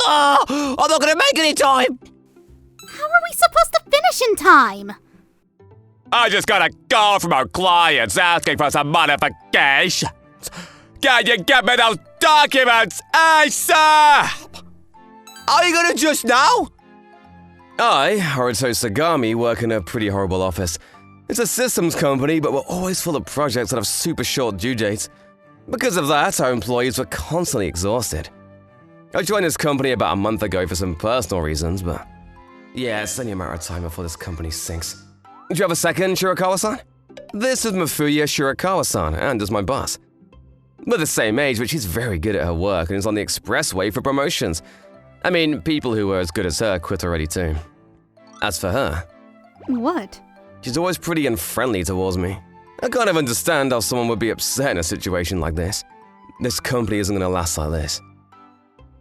Oh, I'm not going to make any time! How are we supposed to finish in time? I just got a call from our clients asking for some modifications. Can you get me those documents ASAP? Are you gonna just now? I, Haruto Sagami, work in a pretty horrible office. It's a systems company, but we're always full of projects that have super short due dates. Because of that, our employees were constantly exhausted. I joined this company about a month ago for some personal reasons, but yeah, it's only a matter of time before this company sinks. Do you have a second, Shirakawa-san? This is Mafuya Shirakawa-san, and is my boss. We're the same age, but she's very good at her work and is on the expressway for promotions. I mean, people who were as good as her quit already too. As for her… What? She's always pretty unfriendly towards me. I kind of understand how someone would be upset in a situation like this. This company isn't going to last like this.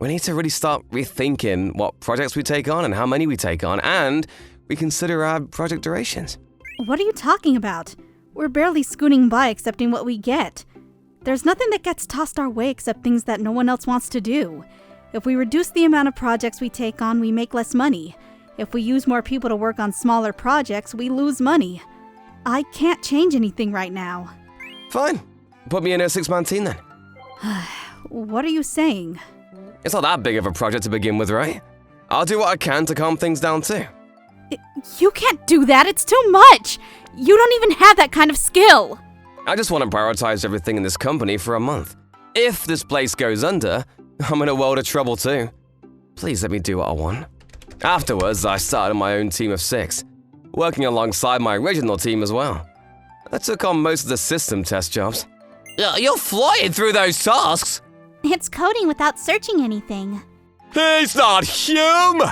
We need to really start rethinking what projects we take on and how many we take on, and reconsider our project durations. What are you talking about? We're barely scooting by accepting what we get. There's nothing that gets tossed our way except things that no one else wants to do. If we reduce the amount of projects we take on, we make less money. If we use more people to work on smaller projects, we lose money. I can't change anything right now. Fine. Put me in a 6-man team then. What are you saying? It's not that big of a project to begin with, right? I'll do what I can to calm things down too. You can't do that, it's too much! You don't even have that kind of skill! I just want to prioritize everything in this company for a month. If this place goes under, I'm in a world of trouble too. Please let me do what I want. Afterwards, I started my own team of 6, working alongside my original team as well. I took on most of the system test jobs. You're flying through those tasks! It's coding without searching anything. He's not human!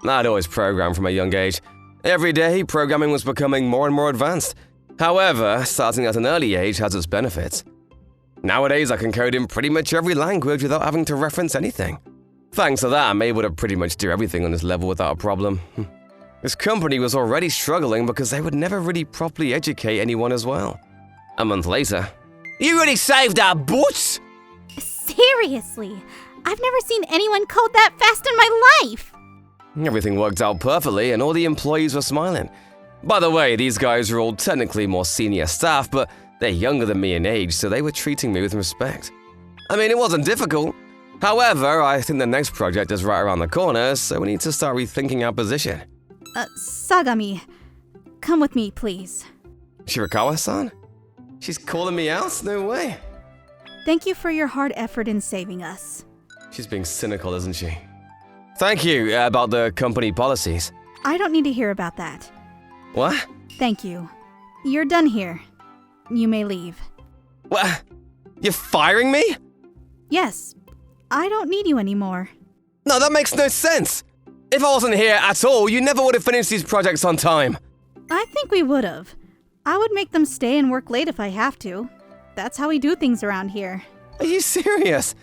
I'd always programmed from a young age. Every day, programming was becoming more and more advanced. However, starting at an early age has its benefits. Nowadays, I can code in pretty much every language without having to reference anything. Thanks to that, I'm able to pretty much do everything on this level without a problem. This company was already struggling because they would never really properly educate anyone as well. A month later… You really saved our butts! Seriously, I've never seen anyone code that fast in my life! Everything worked out perfectly and all the employees were smiling. By the way, these guys are all technically more senior staff, but they're younger than me in age, so they were treating me with respect. I mean, it wasn't difficult. However, I think the next project is right around the corner, so we need to start rethinking our position. Sagami, come with me, please. Shirakawa-san? She's calling me out? No way. Thank you for your hard effort in saving us. She's being cynical, isn't she? Thank you, about the company policies. I don't need to hear about that. What? Thank you. You're done here. You may leave. What? You're firing me? Yes. I don't need you anymore. No, that makes no sense. If I wasn't here at all, you never would have finished these projects on time. I think we would have. I would make them stay and work late if I have to. That's how we do things around here. Are you serious?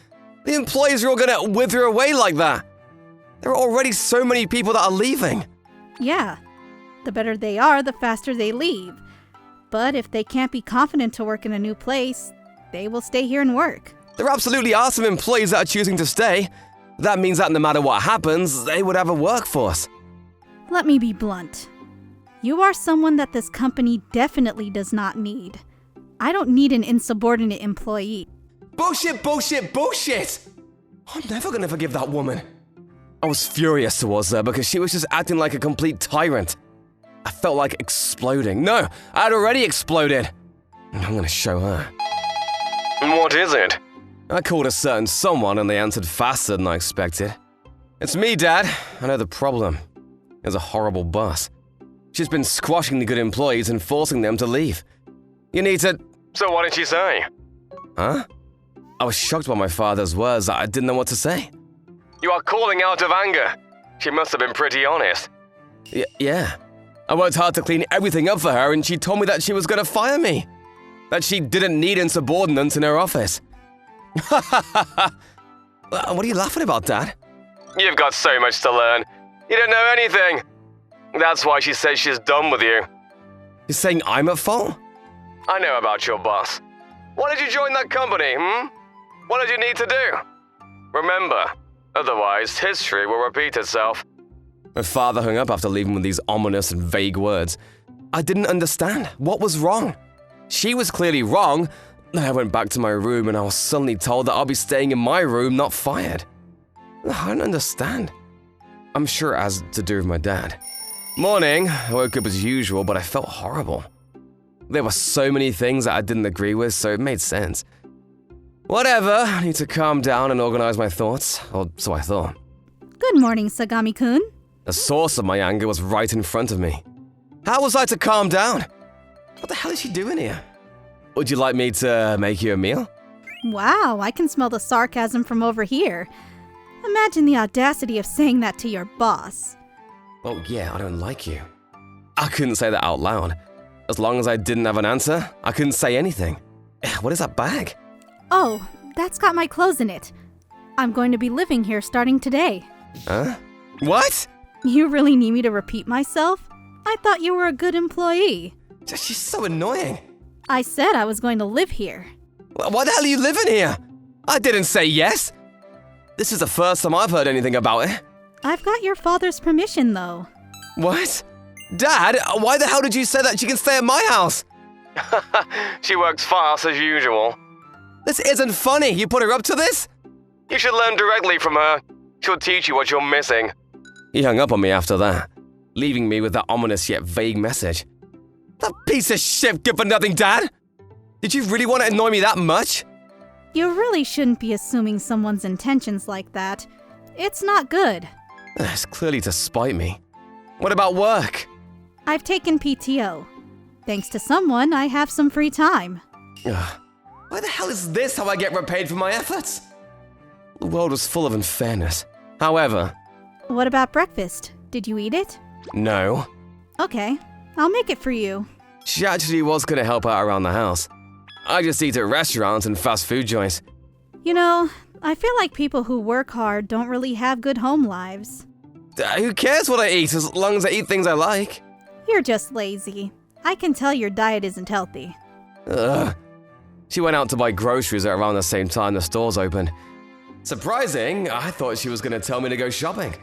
The employees are all gonna wither away like that. There are already so many people that are leaving. Yeah. The better they are, the faster they leave. But if they can't be confident to work in a new place, they will stay here and work. There absolutely are some employees that are choosing to stay. That means that no matter what happens, they would have a workforce. Let me be blunt. You are someone that this company definitely does not need. I don't need an insubordinate employee. Bullshit, bullshit, bullshit! I'm never gonna forgive that woman. I was furious towards her because she was just acting like a complete tyrant. I felt like exploding. No, I had already exploded. I'm gonna show her. What is it? I called a certain someone and they answered faster than I expected. It's me, Dad. I know the problem. There's a horrible boss. She's been squashing the good employees and forcing them to leave. You need to… So what did she say? Huh? I was shocked by my father's words. I didn't know what to say. You are calling out of anger. She must have been pretty honest. Yeah. I worked hard to clean everything up for her and she told me that she was gonna fire me. That she didn't need insubordinates in her office. What are you laughing about, Dad? You've got so much to learn. You don't know anything. That's why she says she's done with you. You're saying I'm at fault? I know about your boss. Why did you join that company, What did you need to do? Remember, Otherwise, history will repeat itself. My father hung up after leaving with these ominous and vague words. I didn't understand. What was wrong? She was clearly wrong. Then I went back to my room and I was suddenly told that I'll be staying in my room, not fired. I don't understand. I'm sure it has to do with my dad. Morning, I woke up as usual, but I felt horrible. There were so many things that I didn't agree with, so it made sense. Whatever, I need to calm down and organize my thoughts, or so I thought. Good morning, Sagami-kun. The source of my anger was right in front of me. How was I to calm down? What the hell is she doing here? Would you like me to make you a meal? Wow, I can smell the sarcasm from over here. Imagine the audacity of saying that to your boss. Oh yeah, I don't like you. I couldn't say that out loud. As long as I didn't have an answer, I couldn't say anything. What is that bag? Oh, that's got my clothes in it. I'm going to be living here starting today. Huh? What? You really need me to repeat myself? I thought you were a good employee. She's so annoying. I said I was going to live here. Why the hell are you living here? I didn't say yes. This is the first time I've heard anything about it. I've got your father's permission, though. What? Dad, why the hell did you say that she can stay at my house? She works fast as usual. This isn't funny. You put her up to this? You should learn directly from her. She'll teach you what you're missing. He hung up on me after that, leaving me with that ominous yet vague message. That piece of shit good for nothing, Dad? Did you really want to annoy me that much? You really shouldn't be assuming someone's intentions like that. It's not good. It's clearly to spite me. What about work? I've taken PTO. Thanks to someone, I have some free time. Ugh. Why the hell is this how I get repaid for my efforts? The world was full of unfairness. However... What about breakfast? Did you eat it? No. Okay, I'll make it for you. She actually was going to help out around the house. I just eat at restaurants and fast food joints. You know, I feel like people who work hard don't really have good home lives. Who cares what I eat as long as I eat things I like? You're just lazy. I can tell your diet isn't healthy. Ugh. She went out to buy groceries at around the same time the stores opened. Surprising, I thought she was going to tell me to go shopping.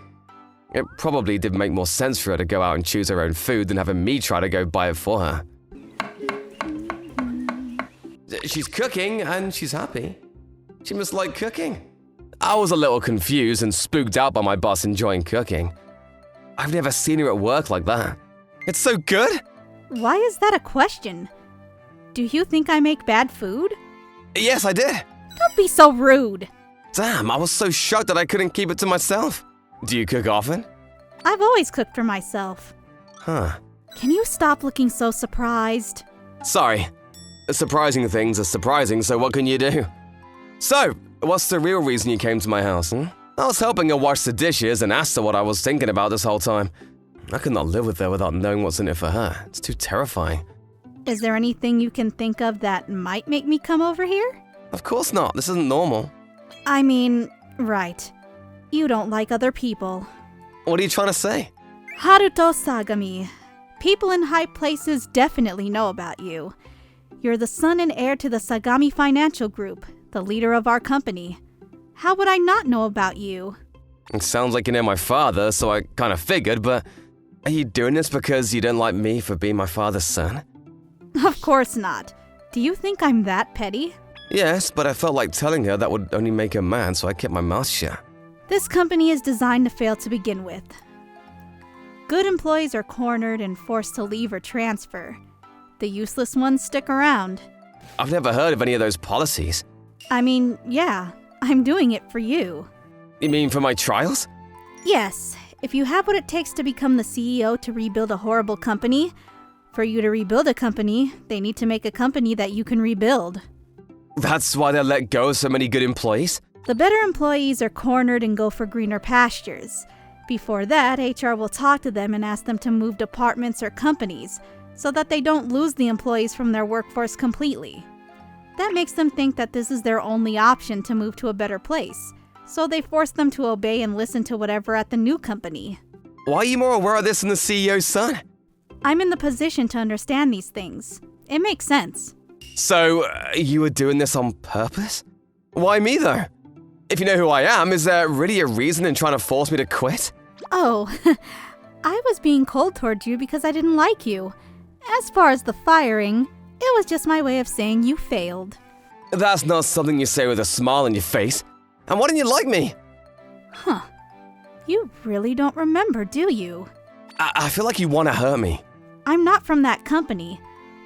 It probably did make more sense for her to go out and choose her own food than having me try to go buy it for her. She's cooking and she's happy. She must like cooking. I was a little confused and spooked out by my boss enjoying cooking. I've never seen her at work like that. It's so good! Why is that a question? Do you think I make bad food? Yes, I did. Don't be so rude. Damn, I was so shocked that I couldn't keep it to myself. Do you cook often? I've always cooked for myself. Huh. Can you stop looking so surprised? Sorry. Surprising things are surprising, so what can you do? So, what's the real reason you came to my house, I was helping her wash the dishes and asked her what I was thinking about this whole time. I could not live with her without knowing what's in it for her. It's too terrifying. Is there anything you can think of that might make me come over here? Of course not. This isn't normal. I mean, right. You don't like other people. What are you trying to say? Haruto Sagami. People in high places definitely know about you. You're the son and heir to the Sagami Financial Group, the leader of our company. How would I not know about you? It sounds like you know my father, so I kind of figured, but are you doing this because you don't like me for being my father's son? Of course not. Do you think I'm that petty? Yes, but I felt like telling her that would only make her mad, so I kept my mouth shut. This company is designed to fail to begin with. Good employees are cornered and forced to leave or transfer. The useless ones stick around. I've never heard of any of those policies. I mean, yeah, I'm doing it for you. You mean for my trials? Yes, if you have what it takes to become the CEO to rebuild a horrible company, for you to rebuild a company, they need to make a company that you can rebuild. That's why they let go of so many good employees? The better employees are cornered and go for greener pastures. Before that, HR will talk to them and ask them to move departments or companies so that they don't lose the employees from their workforce completely. That makes them think that this is their only option to move to a better place, so they force them to obey and listen to whatever at the new company. Why are you more aware of this than the CEO's son? I'm in the position to understand these things. It makes sense. So, you were doing this on purpose? Why me, though? If you know who I am, is there really a reason in trying to force me to quit? Oh, I was being cold toward you because I didn't like you. As far as the firing, it was just my way of saying you failed. That's not something you say with a smile on your face. And why didn't you like me? Huh. You really don't remember, do you? I feel like you want to hurt me. I'm not from that company.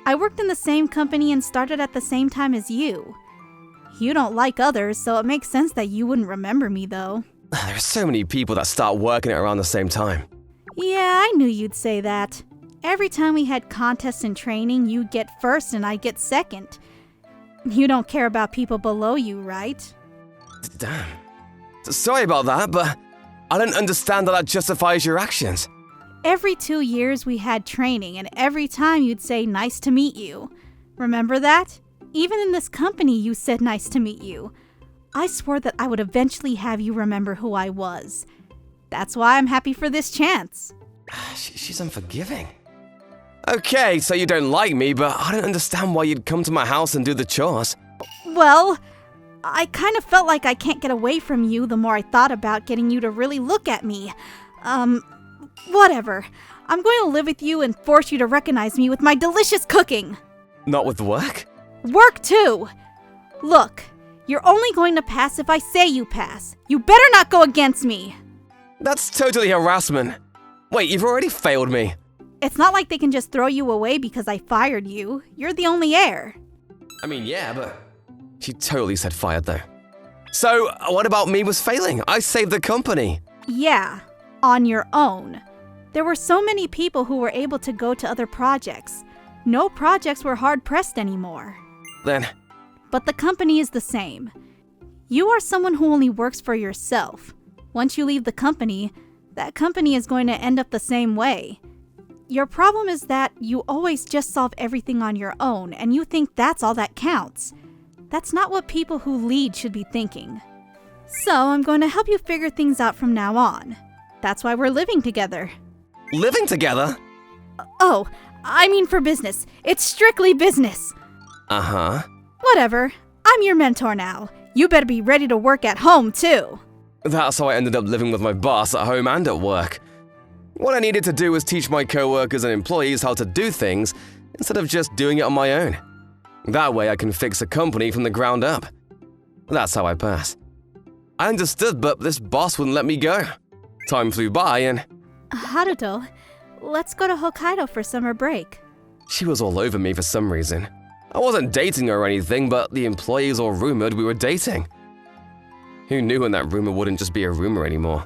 I worked in the same company and started at the same time as you. You don't like others, so it makes sense that you wouldn't remember me, though. There are so many people that start working around the same time. Yeah, I knew you'd say that. Every time we had contests and training, you'd get first and I'd get second. You don't care about people below you, right? Damn. Sorry about that, but I don't understand how that justifies your actions. Every 2 years we had training, and every time you'd say, "Nice to meet you." Remember that? Even in this company, you said, "Nice to meet you." I swore that I would eventually have you remember who I was. That's why I'm happy for this chance. She's unforgiving. Okay, so you don't like me, but I don't understand why you'd come to my house and do the chores. Well, I kind of felt like I can't get away from you the more I thought about getting you to really look at me. Whatever. I'm going to live with you and force you to recognize me with my delicious cooking. Not with work? Work too. Look, you're only going to pass if I say you pass. You better not go against me. That's totally harassment. Wait, you've already failed me. It's not like they can just throw you away because I fired you. You're the only heir. I mean, yeah, but... She totally said fired, though. So, what about me was failing? I saved the company. Yeah, on your own. There were so many people who were able to go to other projects. No projects were hard-pressed anymore. Then... But the company is the same. You are someone who only works for yourself. Once you leave the company, that company is going to end up the same way. Your problem is that you always just solve everything on your own, and you think that's all that counts. That's not what people who lead should be thinking. So I'm going to help you figure things out from now on. That's why we're living together. Living together? Oh, I mean for business. It's strictly business. Uh-huh. Whatever. I'm your mentor now. You better be ready to work at home, too. That's how I ended up living with my boss at home and at work. What I needed to do was teach my coworkers and employees how to do things instead of just doing it on my own. That way I can fix a company from the ground up. That's how I pass. I understood, but this boss wouldn't let me go. Time flew by and... Haruto, let's go to Hokkaido for summer break. She was all over me for some reason. I wasn't dating her or anything, but the employees all rumored we were dating. Who knew when that rumor wouldn't just be a rumor anymore?